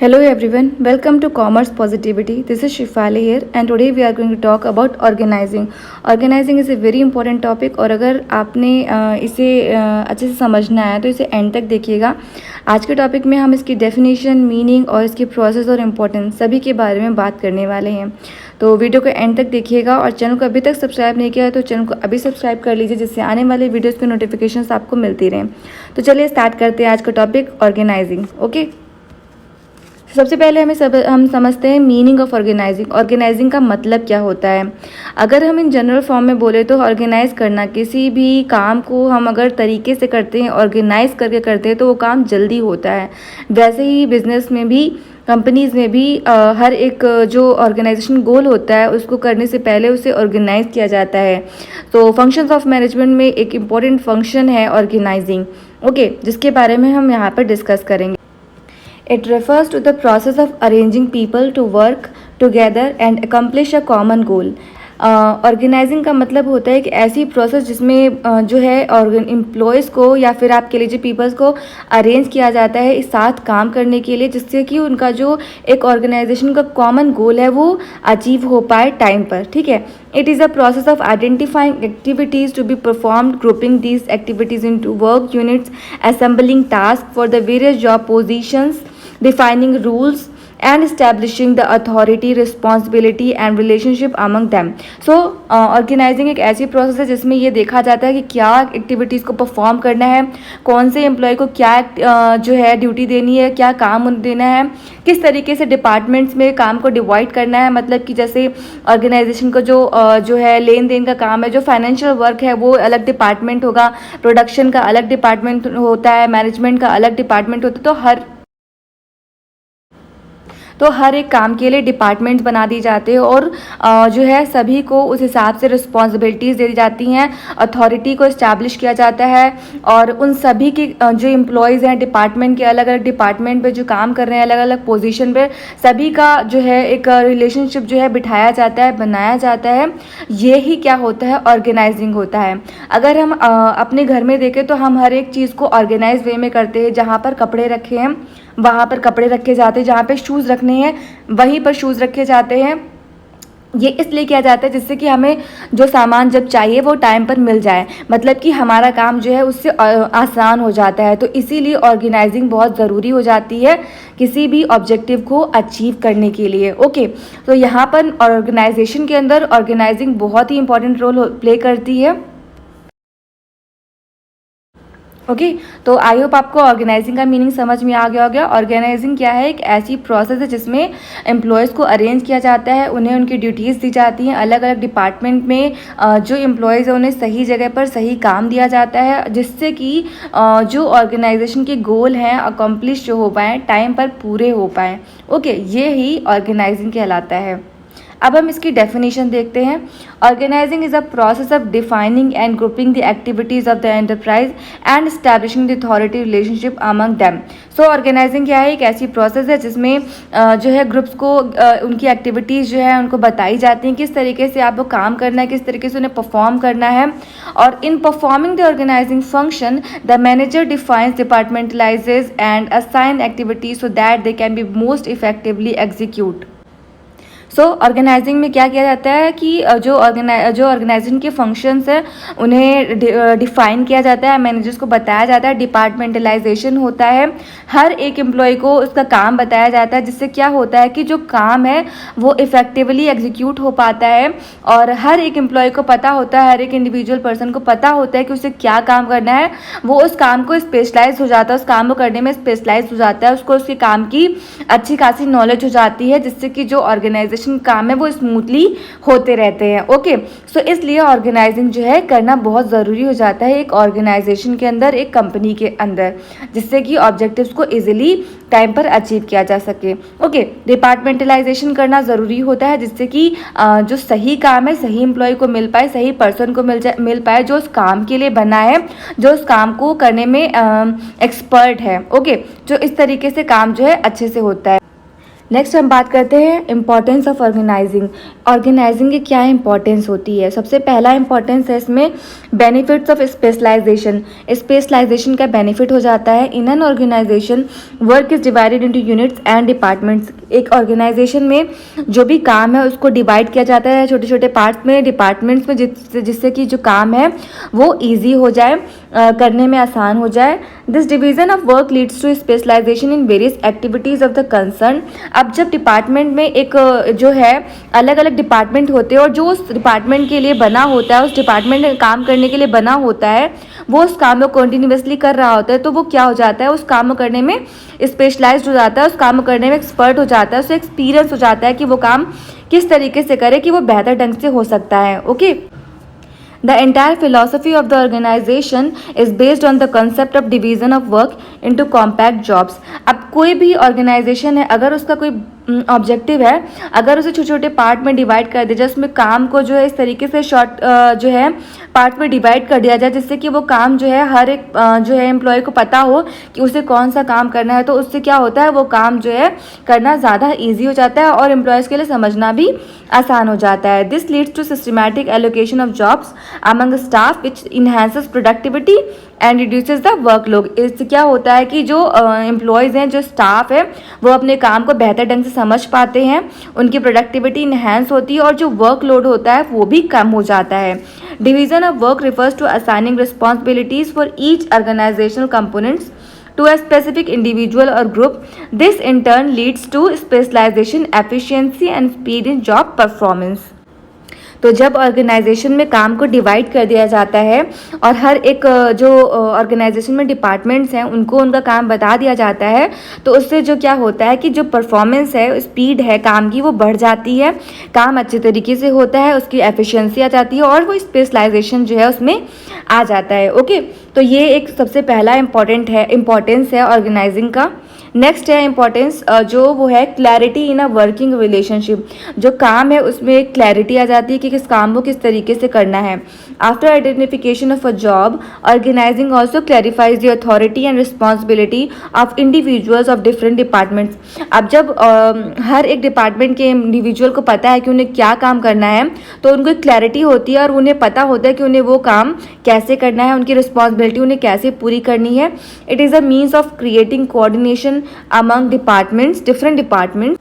Hello everyone, welcome to Commerce Positivity. This is Shifali here and today we are going to talk about organizing. Organizing is a very important topic और अगर आपने इसे अच्छे से समझना है तो इसे एंड तक देखिएगा। आज के टॉपिक में हम इसकी डेफिनेशन, मीनिंग और इसकी प्रोसेस और इम्पोर्टेंस सभी के बारे में बात करने वाले हैं। तो वीडियो को एंड तक देखिएगा और चैनल को अभी तक सब्सक्राइब नहीं किया है तो चैनल को अभी सब्सक्राइब कर लीजिए जिससे आने वाले वीडियोज़ की नोटिफिकेशंस आपको मिलती रहें। तो चलिए स्टार्ट करते हैं आज का टॉपिक ऑर्गेनाइजिंग। ओके, सबसे पहले हम समझते हैं मीनिंग ऑफ ऑर्गेनाइजिंग। ऑर्गेनाइजिंग का मतलब क्या होता है। अगर हम इन जनरल फॉर्म में बोले तो ऑर्गेनाइज करना, किसी भी काम को हम अगर तरीके से करते हैं, ऑर्गेनाइज करके करते हैं तो वो काम जल्दी होता है। वैसे ही बिजनेस में भी, कंपनीज़ में भी हर एक जो ऑर्गेनाइजेशन गोल होता है उसको करने से पहले उसे ऑर्गेनाइज किया जाता है। तो फंक्शंस ऑफ मैनेजमेंट में एक इम्पॉर्टेंट फंक्शन है ऑर्गेनाइजिंग। ओके, जिसके बारे में हम यहाँ पर डिस्कस करेंगे। It refers to the process of arranging people to work together and accomplish a common goal. Organizing का मतलब होता है कि ऐसी प्रोसेस जिसमें जो है एम्प्लॉयज़ को या फिर आप कह लीजिए पीपल्स को अरेंज किया जाता है इस साथ काम करने के लिए, जिससे कि उनका जो एक ऑर्गेनाइजेशन का कॉमन गोल है वो अचीव हो पाए टाइम पर। ठीक है, it is a process of identifying activities to be performed, grouping these activities into work units, assembling task for the various job positions, defining rules and establishing the authority, responsibility and relationship among them. So organizing एक ऐसी process है जिसमें ये देखा जाता है कि क्या एक्टिविटीज़ को परफॉर्म करना है, कौन से एम्प्लॉय को क्या जो है ड्यूटी देनी है, क्या काम देना है, किस तरीके से डिपार्टमेंट्स में काम को डिवाइड करना है। मतलब कि जैसे ऑर्गेनाइजेशन को जो है लेन देन का काम है, जो फाइनेंशियल वर्क है वो अलग डिपार्टमेंट होगा, प्रोडक्शन का अलग डिपार्टमेंट होता है, मैनेजमेंट का अलग डिपार्टमेंट होता है। तो हर एक काम के लिए डिपार्टमेंट्स बना दी जाते हैं और जो है सभी को उस हिसाब से रिस्पॉन्सिबिलिटीज़ दे दी जाती हैं, अथॉरिटी को इस्टेब्लिश किया जाता है और उन सभी के जो एम्प्लॉयज़ हैं डिपार्टमेंट के, अलग अलग डिपार्टमेंट पे जो काम कर रहे हैं, अलग अलग पोजीशन पे, सभी का जो है एक रिलेशनशिप जो है बिठाया जाता है, बनाया जाता है। ये ही क्या होता है, ऑर्गेनाइजिंग होता है। अगर हम अपने घर में देखें तो हम हर एक चीज़ को ऑर्गेनाइज वे में करते हैं। जहाँ पर कपड़े रखे हैं वहाँ पर कपड़े रखे जाते हैं, जहाँ पे शूज़ रखने हैं वहीं पर शूज़ रखे जाते हैं। ये इसलिए किया जाता है जिससे कि हमें जो सामान जब चाहिए वो टाइम पर मिल जाए, मतलब कि हमारा काम जो है उससे आसान हो जाता है। तो इसीलिए ऑर्गेनाइजिंग बहुत ज़रूरी हो जाती है किसी भी ऑब्जेक्टिव को अचीव करने के लिए। ओके, तो यहाँ पर ऑर्गेनाइजेशन के अंदर ऑर्गेनाइजिंग बहुत ही इंपॉर्टेंट रोल प्ले करती है। ओके, तो आई होप आपको ऑर्गेनाइजिंग का मीनिंग समझ में आ गया होगा। ऑर्गेनाइजिंग क्या है, एक ऐसी प्रोसेस है जिसमें एम्प्लॉयज़ को अरेंज किया जाता है, उन्हें उनकी ड्यूटीज़ दी जाती हैं, अलग अलग डिपार्टमेंट में जो एम्प्लॉयज़ हैं उन्हें सही जगह पर सही काम दिया जाता है, जिससे कि जो ऑर्गेनाइजेशन के गोल हैं अकम्प्लिश जो हो पाएँ, टाइम पर पूरे हो पाएँ। ओके, ये ही ऑर्गेनाइजिंग कहलाता है। अब हम इसकी डेफिनेशन देखते हैं। Organizing is a process of defining and grouping the activities of the enterprise and establishing the authority relationship among them. So organizing क्या है, एक ऐसी प्रोसेस है जिसमें जो है ग्रुप्स को उनकी एक्टिविटीज़ जो है उनको बताई जाती हैं, किस तरीके से आपको काम करना है, किस तरीके से उन्हें परफॉर्म करना है। और in performing the organising function the manager defines, departmentalises and assign activities so that they can be most effectively execute. So organising में क्या किया जाता है कि जो ऑर्गेनाइजिंग के फंक्शंस हैं उन्हें डिफाइन किया जाता है, मैनेजर्स को बताया जाता है, डिपार्टमेंटलाइजेशन होता है, हर एक एम्प्लॉय को उसका काम बताया जाता है, जिससे क्या होता है कि जो काम है वो इफेक्टिवली एग्जीक्यूट हो पाता है और हर एक एम्प्लॉय को पता होता है, हर एक इंडिविजुअल पर्सन को पता होता है कि उसे क्या काम करना है। वो उस काम को स्पेशलाइज हो जाता है, उस काम को करने में स्पेशलाइज हो जाता है, उसको उसके काम की अच्छी खासी नॉलेज हो जाती है, जिससे कि जो ऑर्गेनाइजेशन काम है वो स्मूथली होते रहते हैं। ओके, सो इसलिए ऑर्गेनाइजिंग जो है करना बहुत ज़रूरी हो जाता है एक ऑर्गेनाइजेशन के अंदर, एक कंपनी के अंदर, जिससे कि ऑब्जेक्टिव्स को इजीली टाइम पर अचीव किया जा सके। ओके, डिपार्टमेंटलाइजेशन करना ज़रूरी होता है जिससे कि जो सही काम है सही एम्प्लॉय को मिल पाए, सही पर्सन को मिल पाए जो उस काम के लिए बना है, जो उस काम को करने में एक्सपर्ट है। ओके, जो इस तरीके से काम जो है अच्छे से होता है। नेक्स्ट हम बात करते हैं इम्पॉर्टेंस ऑफ ऑर्गेनाइजिंग। ऑर्गेनाइजिंग की क्या इंपॉर्टेंस होती है। सबसे पहला इंपॉर्टेंस है इसमें बेनिफिट्स ऑफ स्पेशलाइजेशन। स्पेशलाइजेशन का बेनिफिट हो जाता है। In an organization work is divided into units and departments. एक ऑर्गेनाइजेशन में जो भी काम है उसको डिवाइड किया जाता है छोटे छोटे पार्ट्स में, डिपार्टमेंट्स में, जिससे कि जो काम है वो ईजी हो जाए, करने में आसान हो जाए। This division of work leads to specialization in various activities of the concern. अब जब डिपार्टमेंट में एक जो है अलग अलग डिपार्टमेंट होते हैं और जो उस डिपार्टमेंट के लिए बना होता है, उस डिपार्टमेंट में काम करने के लिए बना होता है, वो उस काम को कंटिन्यूसली कर रहा होता है, तो वो क्या हो जाता है, उस काम को करने में स्पेशलाइज्ड हो जाता है, उस काम को करने में एक्सपर्ट हो जाता है, उसे एक्सपीरियंस हो जाता है कि वो काम किस तरीके से करे कि वो बेहतर ढंग से हो सकता है। Okay, The entire philosophy of the organization is based on the concept of division of work into compact jobs. अब कोई भी ऑर्गेनाइजेशन है, अगर उसका कोई ऑब्जेक्टिव है, अगर उसे छोटे छोटे पार्ट में डिवाइड कर दिया जाए, उसमें काम को जो है इस तरीके से शॉर्ट जो है पार्ट में डिवाइड कर दिया जाए, जिससे कि वो काम जो है हर एक जो है एम्प्लॉय को पता हो कि उसे कौन सा काम करना है, तो उससे क्या होता है, वो काम जो है करना ज़्यादा ईजी हो जाता है और एम्प्लॉयज़ के लिए समझना भी आसान हो जाता है। This leads to systematic allocation of jobs among staff which enhances productivity and reduces the workload. इससे क्या होता है कि जो एम्प्लॉयज़ हैं, जो स्टाफ है, वो अपने काम को बेहतर ढंग से समझ पाते हैं, उनकी प्रोडक्टिविटी इन्हेंस होती है और जो वर्कलोड होता है वो भी कम हो जाता है। Division of work refers to assigning responsibilities for each organizational components to a specific individual or group. This in turn leads to specialization, efficiency and speed in job performance. तो जब ऑर्गेनाइजेशन में काम को डिवाइड कर दिया जाता है और हर एक जो ऑर्गेनाइजेशन में डिपार्टमेंट्स हैं उनको उनका काम बता दिया जाता है, तो उससे जो क्या होता है कि जो परफॉर्मेंस है, स्पीड है काम की, वो बढ़ जाती है, काम अच्छे तरीके से होता है, उसकी एफिशिएंसी आ जाती है और वो स्पेशलाइजेशन जो है उसमें आ जाता है। ओके, तो ये एक सबसे पहला इम्पॉर्टेंस है ऑर्गेनाइजिंग का। नेक्स्ट है इम्पॉर्टेंस जो वो है clarity in a working relationship. जो काम है उसमें एक क्लैरिटी आ जाती है कि किस काम को किस तरीके से करना है। After identification of a job, organizing also clarifies the authority and responsibility of individuals of different departments. अब जब हर एक डिपार्टमेंट के इंडिविजुअल को पता है कि उन्हें क्या काम करना है, तो उनको एक क्लैरिटी होती है और उन्हें पता होता है कि उन्हें वो काम कैसे करना है, उनकी रिस्पॉन्सिबिलिटी उन्हें कैसे पूरी करनी है। It is a means of creating coordination among departments, different departments.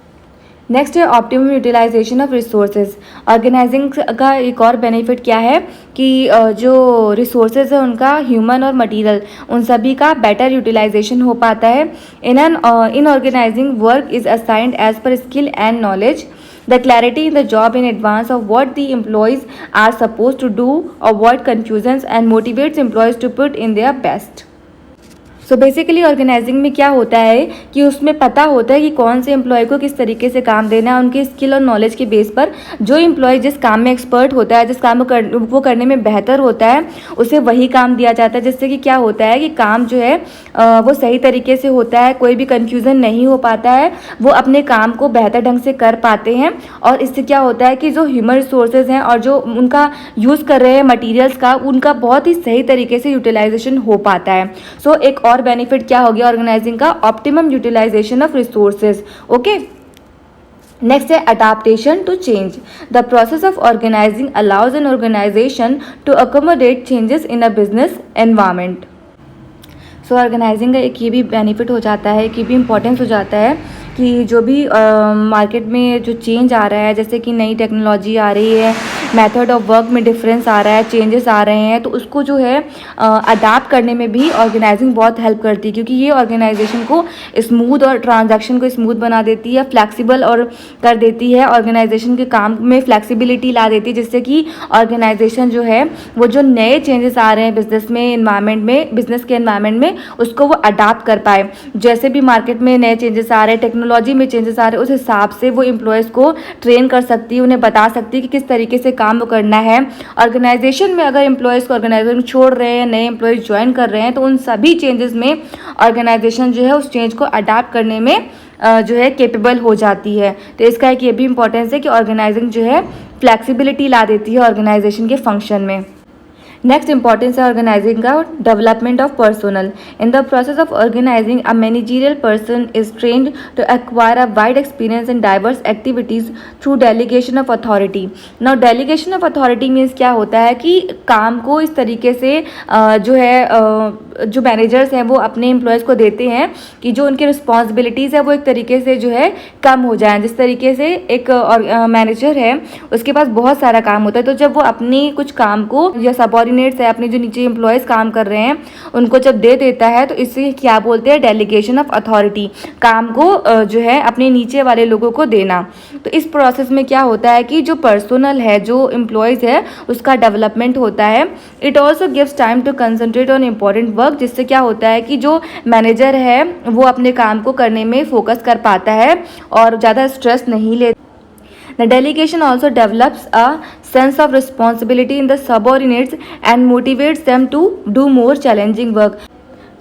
Next है optimum utilisation of resources. Organising का एक और बेनिफिट क्या है कि जो रिसोर्सेज है उनका, ह्यूमन और मटेरियल, उन सभी का बेटर यूटिलाइजेशन हो पाता है। In organising work is assigned as per skill and knowledge. The clarity in the job in advance of what the employees are supposed to do, avoid confusions and motivates employees to put in their best. So basically organizing में क्या होता है कि उसमें पता होता है कि कौन से एम्प्लॉय को किस तरीके से काम देना है। उनके स्किल और नॉलेज के बेस पर जो एम्प्लॉय जिस काम में एक्सपर्ट होता है, जिस काम को वो करने में बेहतर होता है, उसे वही काम दिया जाता है, जिससे कि क्या होता है कि काम जो है वो सही तरीके से होता है, कोई भी कन्फ्यूज़न नहीं हो पाता है, वो अपने काम को बेहतर ढंग से कर पाते हैं। और इससे क्या होता है कि जो ह्यूमन रिसोर्सेज हैं और जो उनका यूज़ कर रहे हैं मटीरियल्स का, उनका बहुत ही सही तरीके से यूटिलाइजेशन हो पाता है। सो एक और बेनिफिट क्या हो गया ऑर्गेनाइजिंग का, optimum utilisation of resources. Okay, next है adaptation to change. The process of organising allows an organisation to accommodate changes in a business environment. So organising का एक ये भी बेनिफिट हो जाता है, कि भी इम्पोर्टेंस हो जाता है कि जो भी मार्केट में जो चेंज आ रहा है, जैसे कि नई टेक्नोलॉजी आ रही है, मेथड ऑफ वर्क में डिफरेंस आ रहा है, चेंजेस आ रहे हैं, तो उसको जो है अडाप्ट करने में भी ऑर्गेनाइजिंग बहुत हेल्प करती है, क्योंकि ये ऑर्गेनाइजेशन को स्मूथ और ट्रांजैक्शन को स्मूथ बना देती है, फ्लैक्सिबल और कर देती है, ऑर्गेनाइजेशन के काम में फ्लैक्सिबिलिटी ला देती है, जिससे कि ऑर्गेनाइजेशन जो है वो जो नए चेंजेस आ रहे हैं बिजनेस में, इन्वायरमेंट में, बिजनेस के इन्वायरमेंट में, उसको वो अडाप्ट कर पाए। जैसे भी मार्केट में नए चेंजेस आ रहे हैं, टेक्नोलॉजी में चेंजेस आ रहे हैं, उस हिसाब से वो एम्प्लॉयज़ को ट्रेन कर सकती है, उन्हें बता सकती है कि किस तरीके से काम करना है। ऑर्गेनाइजेशन में अगर एम्प्लॉयज़ को ऑर्गेनाइजेशन छोड़ रहे हैं, नए एम्प्लॉयज़ ज्वाइन कर रहे हैं, तो उन सभी चेंजेस में ऑर्गेनाइजेशन जो है उस चेंज को अडाप्ट करने में जो है केपेबल हो जाती है। तो इसका एक ये भी इंपॉर्टेंस है कि ऑर्गेनाइजिंग जो है फ्लैक्सिबिलिटी ला देती है ऑर्गेनाइजेशन के फंक्शन में। Next importance of organizing the development of personnel. In the process of organizing, a managerial person is trained to acquire a wide experience in diverse activities through delegation of authority. Now delegation of authority means क्या होता है कि काम को इस तरीके से जो मैनेजर्स हैं वो अपने एम्प्लॉयज़ को देते हैं कि जो उनकी रिस्पॉन्सिबिलिटीज़ है वो एक तरीके से जो है कम हो जाए। जिस तरीके से एक मैनेजर है उसके पास बहुत सारा काम होता है, तो जब वो अपनी कुछ काम को या सबॉर्डिनेट्स है अपने जो नीचे एम्प्लॉयज़ काम कर रहे हैं उनको जब दे देता है तो इसे क्या बोलते हैं, डेलीगेशन ऑफ अथॉरिटी। काम को जो है अपने नीचे वाले लोगों को देना। तो इस प्रोसेस में क्या होता है कि जो पर्सनल है, जो एम्प्लॉयज़ है, उसका डेवलपमेंट होता है। It also gives time to concentrate on important work, जिससे क्या होता है कि जो मैनेजर है वो अपने काम को करने में फोकस कर पाता है और ज़्यादा स्ट्रेस नहीं ले। The delegation also develops a sense of responsibility in the subordinates and motivates them to do more challenging work.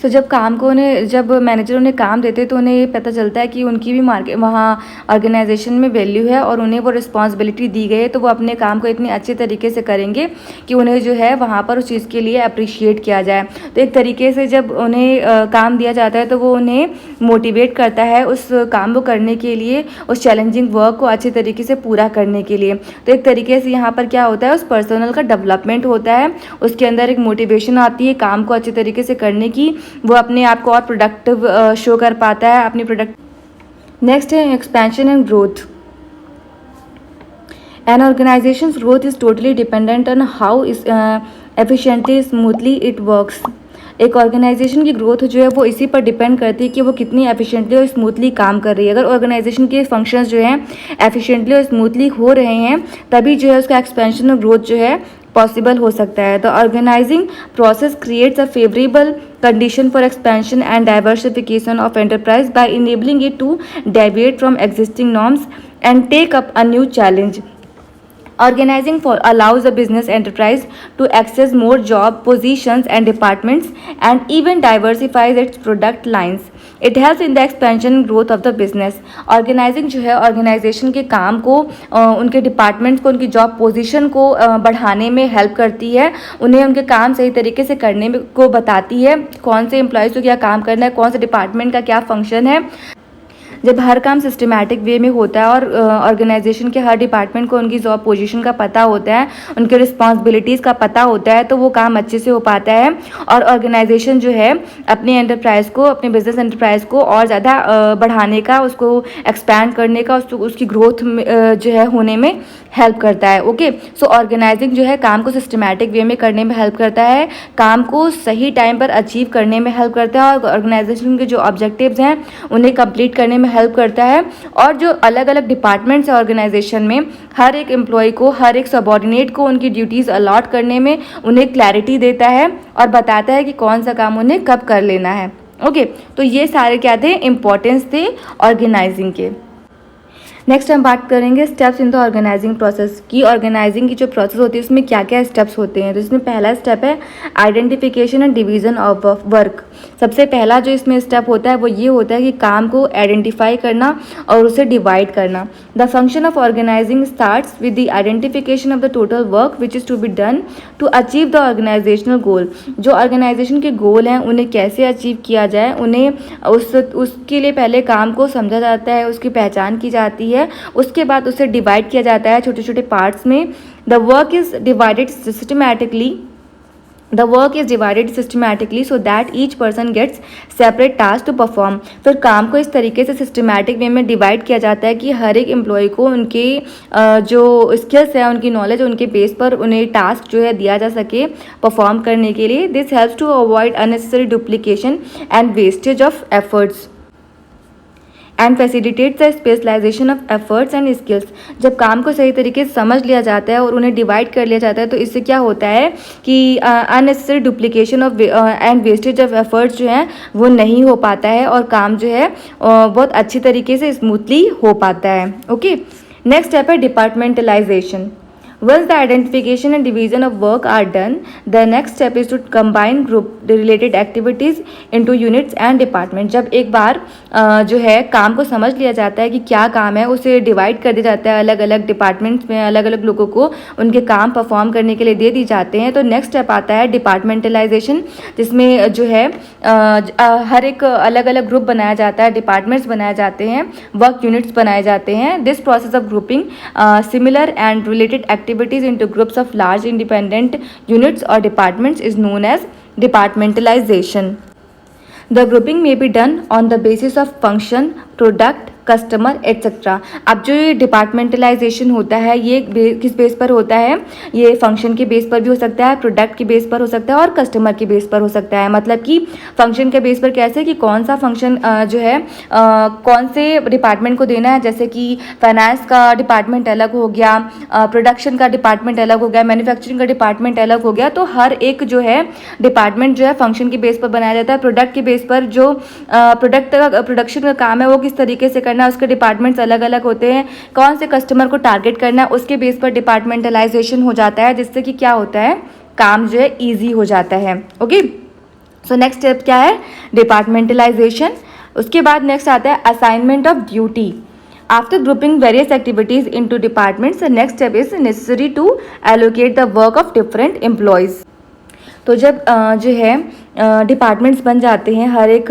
तो जब मैनेजर उन्हें काम देते तो उन्हें ये पता चलता है कि उनकी भी मार्केट वहाँ ऑर्गेनाइजेशन में वैल्यू है और उन्हें वो रिस्पॉन्सिबिलिटी दी गई है, तो वो अपने काम को इतने अच्छे तरीके से करेंगे कि उन्हें जो है वहाँ पर उस चीज़ के लिए अप्रिशिएट किया जाए। तो एक तरीके से जब उन्हें काम दिया जाता है तो वो उन्हें मोटिवेट करता है उस काम को करने के लिए, उस चैलेंजिंग वर्क को अच्छे तरीके से पूरा करने के लिए। तो एक तरीके से यहाँ पर क्या होता है, उस पर्सनल का डेवलपमेंट होता है, उसके अंदर एक मोटिवेशन आती है काम को अच्छे तरीके से करने की, वो अपने आप को और प्रोडक्टिव शो कर पाता है अपनी प्रोडक्ट। नेक्स्ट है expansion and growth. An organization's growth is totally dependent on how efficiently smoothly it works. एक ऑर्गेनाइजेशन की ग्रोथ जो है वो इसी पर डिपेंड करती है कि वो कितनी एफिशिएंटली और स्मूथली काम कर रही है। अगर ऑर्गेनाइजेशन के फंक्शंस जो हैं एफिशिएंटली और स्मूथली हो रहे हैं तभी जो है उसका एक्सपेंशन और ग्रोथ जो है पॉसिबल हो सकता है। The organizing process creates a favourable condition for expansion and diversification of enterprise by enabling it to deviate from existing norms and take up a new challenge. Organizing allows a business enterprise to access more job positions and departments and even diversifies its product lines. It helps in the expansion and growth of the business. Organizing जो है organisation के काम को उनके departments को, उनकी job position को बढ़ाने में हेल्प करती है, उन्हें उनके काम सही तरीके से करने को बताती है, कौन से एम्प्लॉयज़ को क्या काम करना है, कौन से डिपार्टमेंट का क्या फंक्शन है। जब हर काम सिस्टमैटिक वे में होता है और ऑर्गेनाइजेशन के हर डिपार्टमेंट को उनकी जॉब पोजीशन का पता होता है, उनके रिस्पॉन्सिबिलिटीज़ का पता होता है, तो वो काम अच्छे से हो पाता है और ऑर्गेनाइजेशन जो है अपनी एंटरप्राइज़ को, अपने बिजनेस एंटरप्राइज़ को और ज़्यादा बढ़ाने का, उसको एक्सपैंड करने का, उसकी ग्रोथ जो है होने में हेल्प करता है। ओके, सो ऑर्गेनाइजिंग जो है काम को सिस्टमैटिक वे में करने में हेल्प करता है, काम को सही टाइम पर अचीव करने में हेल्प करता है और ऑर्गेनाइजेशन के जो ऑब्जेक्टिव्स हैं उन्हें कंप्लीट करने में हेल्प करता है। और जो अलग अलग डिपार्टमेंट्स हैं ऑर्गेनाइजेशन में, हर एक एम्प्लॉय को, हर एक सबॉर्डिनेट को उनकी ड्यूटीज़ अलॉट करने में उन्हें क्लैरिटी देता है और बताता है कि कौन सा काम उन्हें कब कर लेना है। ओके, तो ये सारे क्या थे, इम्पॉर्टेंस थे ऑर्गेनाइजिंग के। नेक्स्ट हम बात करेंगे steps in the organizing process की। ऑर्गेनाइजिंग की जो प्रोसेस होती है उसमें क्या क्या स्टेप्स होते हैं। तो इसमें पहला स्टेप है identification and division of work. सबसे पहला जो इसमें स्टेप होता है वो ये होता है कि काम को आइडेंटिफाई करना और उसे डिवाइड करना। The function of organising starts with the identification of the total work which is to be done to achieve the organisational goal. जो ऑर्गेनाइजेशन के गोल हैं उन्हें कैसे अचीव किया जाए, उन्हें उसके लिए पहले काम को समझा जाता है, उसकी पहचान की जाती है, उसके बाद उसे डिवाइड किया जाता है छोटे छोटे पार्ट्स में। The work is divided systematically so that each person gets separate task to perform. फिर काम को इस तरीके से सिस्टमैटिक वे में डिवाइड किया जाता है कि हर एक एम्प्लॉय को उनके जो स्किल्स है, उनकी नॉलेज, उनके बेस पर उन्हें टास्क जो है दिया जा सके परफॉर्म करने के लिए। This helps to avoid unnecessary duplication and wastage of efforts and facilitate the specialization of efforts and skills. जब काम को सही तरीके से समझ लिया जाता है और उन्हें डिवाइड कर लिया जाता है तो इससे क्या होता है कि unnecessary duplication of and wastage of efforts जो है वो नहीं हो पाता है और काम जो है बहुत अच्छी तरीके से स्मूथली हो पाता है। ओके, नेक्स्ट स्टेप है departmentalisation. Once the identification and division of work are done, the next step is to combine group related activities into units and department. जब एक बार जो है काम को समझ लिया जाता है कि क्या काम है, उसे डिवाइड कर दिया जाता है अलग अलग डिपार्टमेंट्स में, अलग अलग लोगों को उनके काम परफॉर्म करने के लिए दे दी जाते हैं। तो नेक्स्ट स्टेप आता है डिपार्टमेंटलाइजेशन, जिसमें जो है हर एक अलग अलग ग्रुप बनाया जाता है, डिपार्टमेंट्स बनाए जाते हैं, वर्क यूनिट्स बनाए जाते हैं। This process of grouping similar and related activities into groups of large independent units or departments is known as departmentalization. The grouping may be done on the basis of function, product, customer etcetera. अब जो ये departmentalisation होता है ये किस base पर होता है, ये फंक्शन के बेस पर भी हो सकता है, प्रोडक्ट के बेस पर हो सकता है और कस्टमर के बेस पर हो सकता है। मतलब कि फंक्शन के बेस पर कैसे कि कौन सा फंक्शन जो है कौन से डिपार्टमेंट को देना है, जैसे कि फाइनेंस का डिपार्टमेंट अलग हो गया, प्रोडक्शन का डिपार्टमेंट अलग हो गया, मैन्युफैक्चरिंग का डिपार्टमेंट अलग हो गया। तो हर एक जो है डिपार्टमेंट जो है फंक्शन के बेस पर बनाया जाता है। प्रोडक्ट के बेस पर जो प्रोडक्शन का काम है वो किस तरीके से करना, उसके डिपार्टमेंट्स अलग अलग होते हैं। कौन से कस्टमर को टारगेट करना है उसके बेस पर डिपार्टमेंटलाइजेशन हो जाता है, जिससे कि क्या होता है काम जो है ईजी हो जाता है। ओके, सो नेक्स्ट स्टेप क्या है, डिपार्टमेंटलाइजेशन। उसके बाद नेक्स्ट आता है assignment of duty. After grouping various activities into departments, the next step is necessary to allocate the work of different employees. तो जब जो है डिपार्टमेंट्स बन जाते हैं, हर एक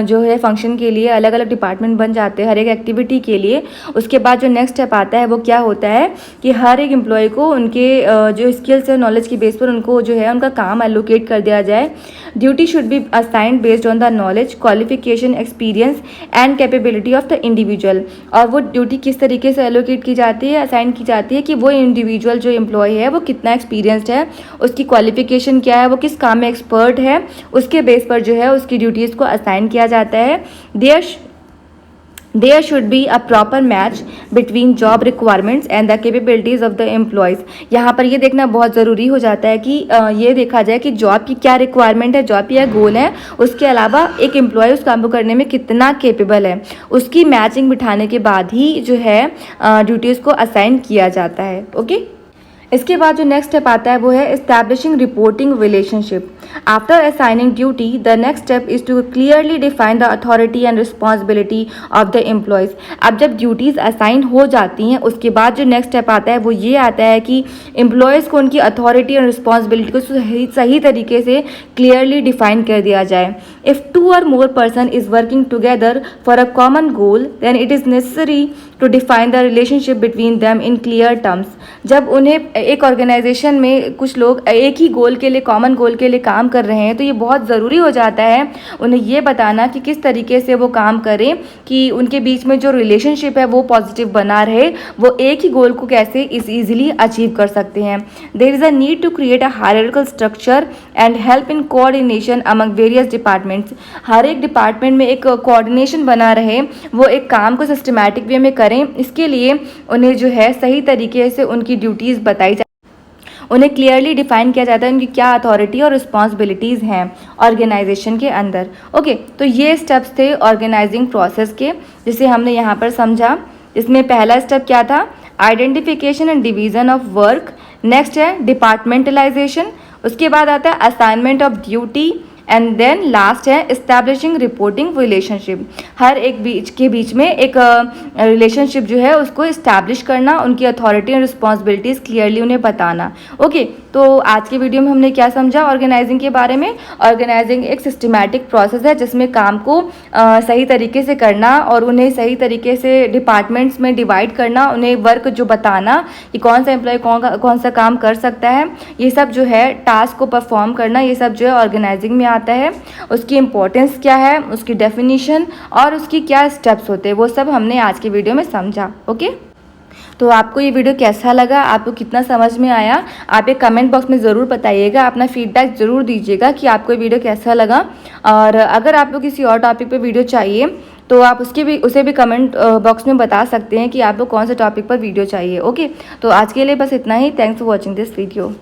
जो है फंक्शन के लिए अलग अलग डिपार्टमेंट बन जाते हैं हर एक एक्टिविटी के लिए। उसके बाद जो नेक्स्ट स्टेप आता है वो क्या होता है कि हर एक एम्प्लॉय को उनके जो स्किल्स है नॉलेज की बेस पर उनको जो है उनका काम एलोकेट कर दिया जाए। Duty should be assigned based on the knowledge, qualification, experience and capability of the individual. और वो ड्यूटी किस तरीके से एलोकेट की जाती है, असाइन की जाती है कि वो इंडिविजुअल जो एम्प्लॉय है वो कितना एक्सपीरियंसड है, उसकी क्वालिफिकेशन क्या है, वो किस काम में एक्सपर्ट है, उसके बेस पर जो है उसकी ड्यूटीज़ को असाइन किया जाता है। There should be a proper match between job requirements and the capabilities of the employees. यहाँ पर ये देखना बहुत ज़रूरी हो जाता है कि ये देखा जाए कि जॉब की क्या रिक्वायरमेंट है, जॉब की क्या गोल है, उसके अलावा एक एम्प्लॉय उस काम को करने में कितना केपेबल है, उसकी मैचिंग बिठाने के बाद ही जो है ड्यूटीज़ को असाइन किया जाता है। ओके, इसके बाद जो नेक्स्ट स्टेप आता है वो है establishing reporting relationship. After assigning duty the next step is to clearly define the authority and responsibility of the employees. अब जब ड्यूटीज़ असाइन हो जाती हैं उसके बाद जो नेक्स्ट स्टेप आता है वो ये आता है कि एम्प्लॉयज़ को उनकी अथॉरिटी और रिस्पॉन्सिबिलिटी को सही तरीके से क्लियरली डिफाइन कर दिया जाए। If 2 or more person is working together for a common goal then it is necessary to define the relationship between them in clear terms. जब उन्हें एक ऑर्गेनाइजेशन में कुछ लोग एक ही गोल के लिए, कॉमन गोल के लिए काम कर रहे हैं तो ये बहुत ज़रूरी हो जाता है उन्हें ये बताना कि किस तरीके से वो काम करें कि उनके बीच में जो रिलेशनशिप है वो पॉजिटिव बना रहे, वो एक ही गोल को कैसे ईजिली अचीव कर सकते हैं। There is a need to create a hierarchical structure and help in coordination among various departments. हर एक डिपार्टमेंट में एक कोऑर्डिनेशन बना रहे, वो एक काम को सिस्टमैटिक वे में करें, इसके लिए उन्हें जो है सही तरीके से उनकी ड्यूटीज़ बताई उन्हें क्लियरली डिफाइन किया जाता है उनकी क्या अथॉरिटी और रिस्पॉन्सिबिलिटीज़ हैं ऑर्गेनाइजेशन के अंदर। ओके, तो ये स्टेप्स थे ऑर्गेनाइजिंग प्रोसेस के जिसे हमने यहाँ पर समझा। इसमें पहला स्टेप क्या था, identification and division of work. Next है डिपार्टमेंटलाइजेशन। उसके बाद आता है assignment of duty and then last है इस्टेब्लिशिंग रिपोर्टिंग रिलेशनशिप। हर एक बीच में एक रिलेशनशिप जो है उसको इस्टेब्लिश करना, उनकी अथॉरिटी और रिस्पॉन्सिबिलिटीज़ क्लियरली उन्हें बताना। ओके, तो आज के वीडियो में हमने क्या समझा ऑर्गेनाइजिंग के बारे में। ऑर्गेनाइजिंग एक सिस्टमैटिक प्रोसेस है जिसमें काम को सही तरीके से करना और उन्हें सही तरीके से डिपार्टमेंट्स में डिवाइड करना, उन्हें वर्क जो बताना कि कौन सा एम्प्लॉय कौन सा काम कर सकता है, ये सब जो है टास्क को परफॉर्म करना, ये सब जो है ऑर्गेनाइजिंग में आता है। उसकी इंपॉर्टेंस क्या है, उसकी डेफिनेशन और उसकी क्या स्टेप्स होते हैं, वो सब हमने आज की वीडियो में समझा। ओके, तो आपको ये वीडियो कैसा लगा, आपको कितना समझ में आया, आप एक कमेंट बॉक्स में ज़रूर बताइएगा, अपना फीडबैक ज़रूर दीजिएगा कि आपको ये वीडियो कैसा लगा। और अगर आपको किसी और टॉपिक पे वीडियो चाहिए तो आप उसे भी कमेंट बॉक्स में बता सकते हैं कि आपको कौन से टॉपिक पर वीडियो चाहिए। ओके, तो आज के लिए बस इतना ही। Thanks for watching this video.